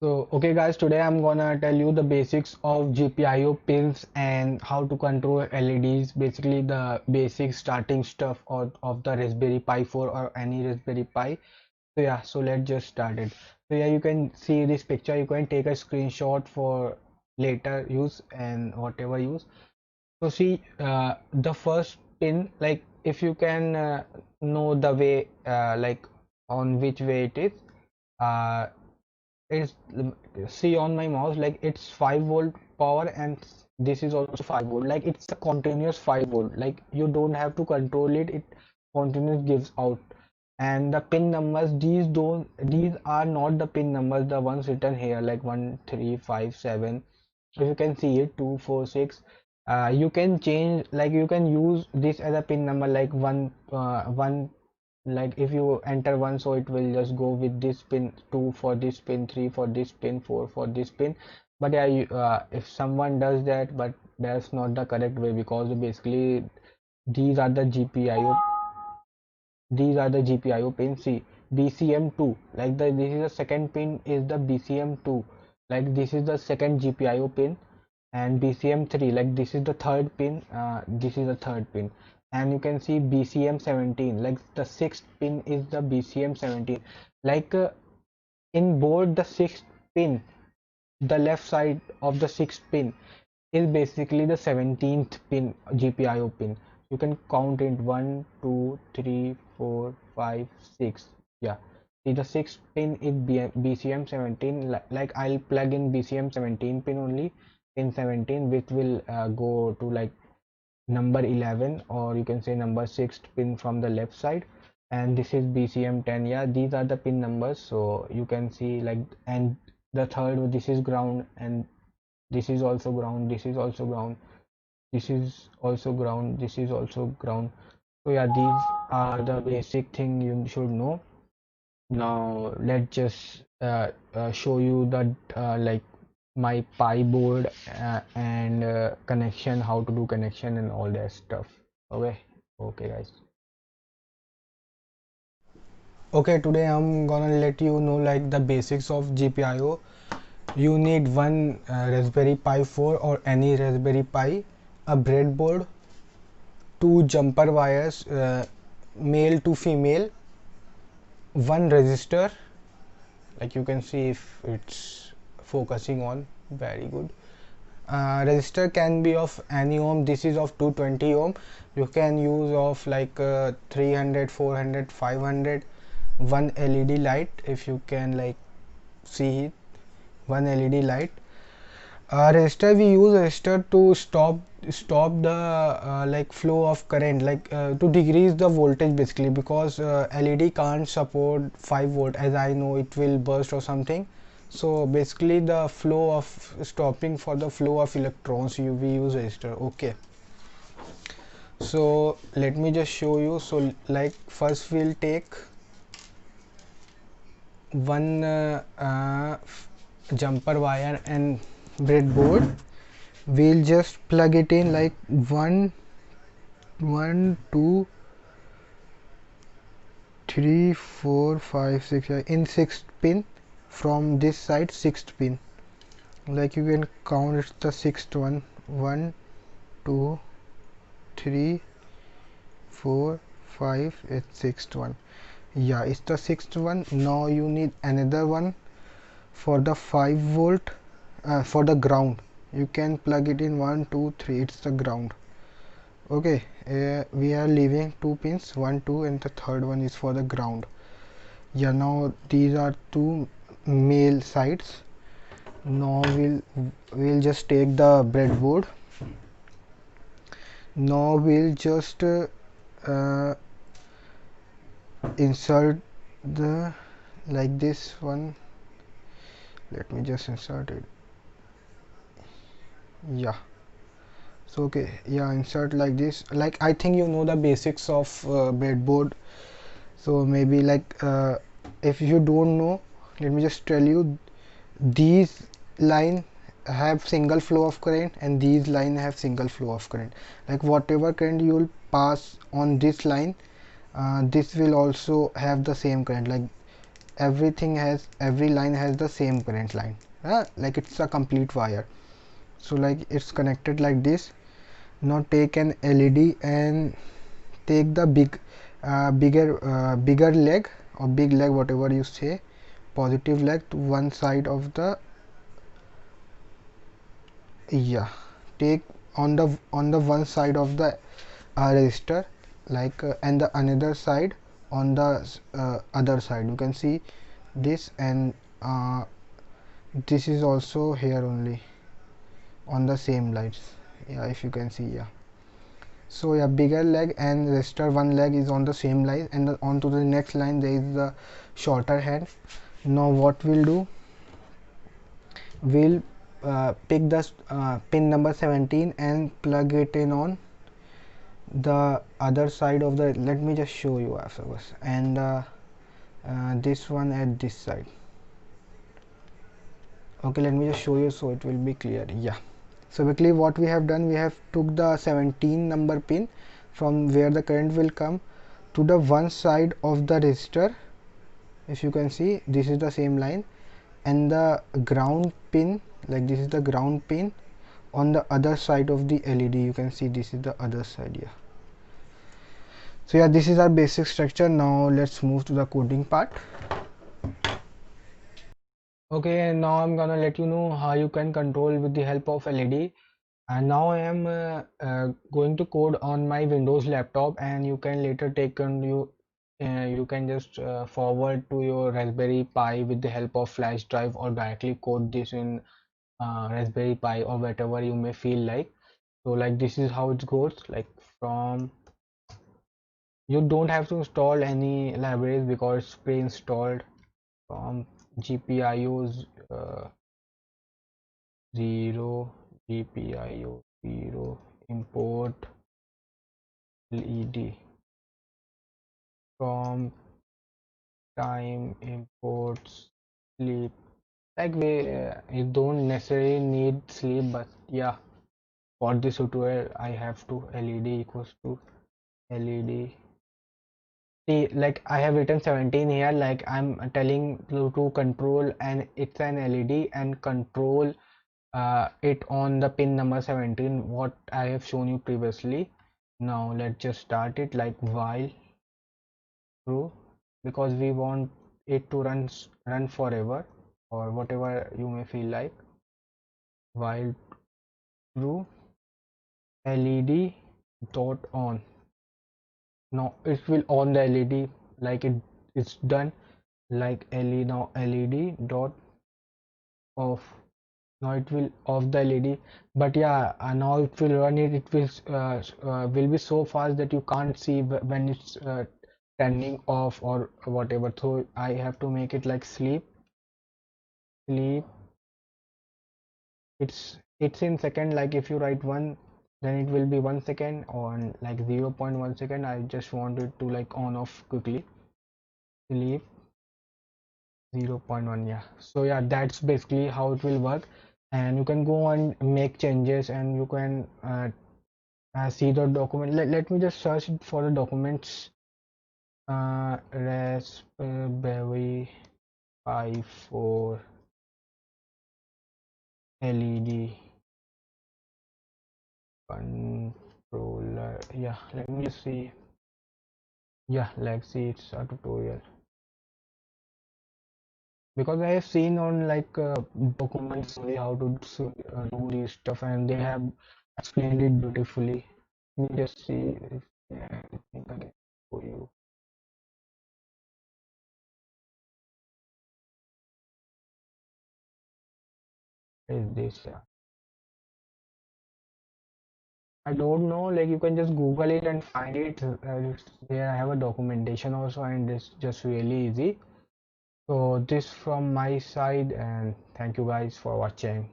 So, okay guys, today I'm gonna tell you the basics of GPIO pins and how to control LEDs, basically the basic starting stuff of the Raspberry Pi 4 or any Raspberry Pi. So yeah, so let's just start it. So yeah, you can see this picture, you can take a screenshot for later use and whatever use. So see, the first pin, like if you can know the way, like on which way it uh, is see on my mouse, like it's 5 volt power, and this is also 5 volt, like it's a continuous 5 volt, like you don't have to control it, it continuous gives out. And the pin numbers, these are not the pin numbers, the ones written here, like 1 3 5 7. If you can see it, 2 4 6. You can change, like you can use this as a pin number, like one, like if you enter one, so it will just go with this pin, 2 for this pin, 3 for this pin, 4 for this pin. But yeah, if someone does that, but that's not the correct way, because basically these are the GPIO, these are the GPIO pins. See, BCM2, like this is the second pin, is the BCM2, like this is the second GPIO pin. And BCM3, like this is the third pin, this is the third pin. And you can see BCM17, like the sixth pin is the BCM17. Like in board, the sixth pin, the left side of the sixth pin is basically the 17th pin, GPIO pin. You can count it 1 2 3 4 5 6. Yeah, see, the sixth pin is BCM17. Like I'll plug in BCM17 pin only, pin 17, which will go to like number 11, or you can say number 6th pin from the left side. And this is BCM10. Yeah, these are the pin numbers. So you can see, like, and the third, this is ground, and this is also ground, this is also ground, this is also ground, this is also ground. So yeah, these are the basic thing you should know. Now let's just show you the like my Pi board and connection, how to do connection and all that stuff. Okay guys. Okay, today I'm gonna let you know like the basics of GPIO. You need one Raspberry Pi 4 or any Raspberry Pi, a breadboard, two jumper wires, male to female, one resistor, like you can see if it's focusing on, very good. Resistor can be of any ohm, this is of 220 ohm. You can use of like 300 400 500. One LED light, if you can like see it, one LED light. Resistor, we use resistor to stop the like flow of current, like to decrease the voltage basically, because LED can't support 5 volt, as I know it will burst or something. So basically the flow of stopping for the flow of electrons, we use resistor. Okay, so let me just show you. So like first we'll take one jumper wire and breadboard. We'll just plug it in like 2 3 4 5 6 in sixth pin. From this side, sixth pin, like you can count, it's the sixth one. 1 2 3 4 5, it's sixth one. Yeah, it's the sixth one. Now you need another one for the 5 volt, for the ground. You can plug it in 1 2 3, it's the ground. Okay, we are leaving two pins, 1 2, and the third one is for the ground. Yeah, now these are two male sides. Now we'll just take the breadboard. Now we'll just insert the, like this one. Let me just insert it. Yeah, so okay, yeah, insert like this. Like I think you know the basics of breadboard, so maybe like if you don't know, let me just tell you. These line have single flow of current, and these line have single flow of current. Like whatever current you will pass on this line, this will also have the same current. Like every line has the same current line, like it's a complete wire. So like it's connected like this. Now take an LED and take the bigger leg or big leg, whatever you say, positive leg to one side of the, yeah, take on the one side of the resistor, like and the another side on the other side. You can see this, and this is also here only on the same lines. Yeah, if you can see, yeah. So yeah, bigger leg and resistor one leg is on the same line, and on to the next line there is the shorter hand. Now what we'll do, we'll pick the pin number 17 and plug it in on the other side of the, let me just show you afterwards, and this one at this side. Okay, let me just show you so it will be clear. Yeah, so basically what we have done, we have took the 17 number pin from where the current will come to the one side of the resistor. If you can see, this is the same line, and the ground pin, like this is the ground pin on the other side of the LED. You can see this is the other side. Yeah, so yeah, this is our basic structure. Now let's move to the coding part. Okay, and now I'm gonna let you know how you can control with the help of LED. And now I am going to code on my Windows laptop, and you can later take on you can just forward to your Raspberry Pi with the help of flash drive, or directly code this in Raspberry Pi or whatever you may feel like. So like this is how it goes, like from, you don't have to install any libraries because it's pre-installed from GPIO's 0 GPIO 0 import LED from time imports sleep. Like you don't necessarily need sleep, but yeah, for this tutorial I have to LED equals to LED. See, like I have written 17 here, like I'm telling you to control, and it's an LED, and control it on the pin number 17 what I have shown you previously. Now let's just start it, like while true, because we want it to run forever, or whatever you may feel like. While true, LED dot on. Now it will on the LED, like it's done, like LED. Now LED dot off. Now it will off the LED, but yeah, now it will run it. It will be so fast that you can't see when it's turning off or whatever. So I have to make it like sleep. It's in second. Like if you write 1, then it will be 1 second, on like 0.1 second. I just want it to like on off quickly. Sleep 0.1. Yeah, so yeah, that's basically how it will work, and you can go and make changes, and you can see the document. Let me just search for the documents. Raspberry Pi 4 LED controller. Yeah, let me see. Yeah, let's see, it's a tutorial, because I have seen on like documents only how to do this stuff, and they have explained it beautifully. Let me just see if I think I can show you. Is this? I don't know, like you can just Google it and find it. There I have a documentation also, and it's just really easy. So this from my side, and thank you guys for watching.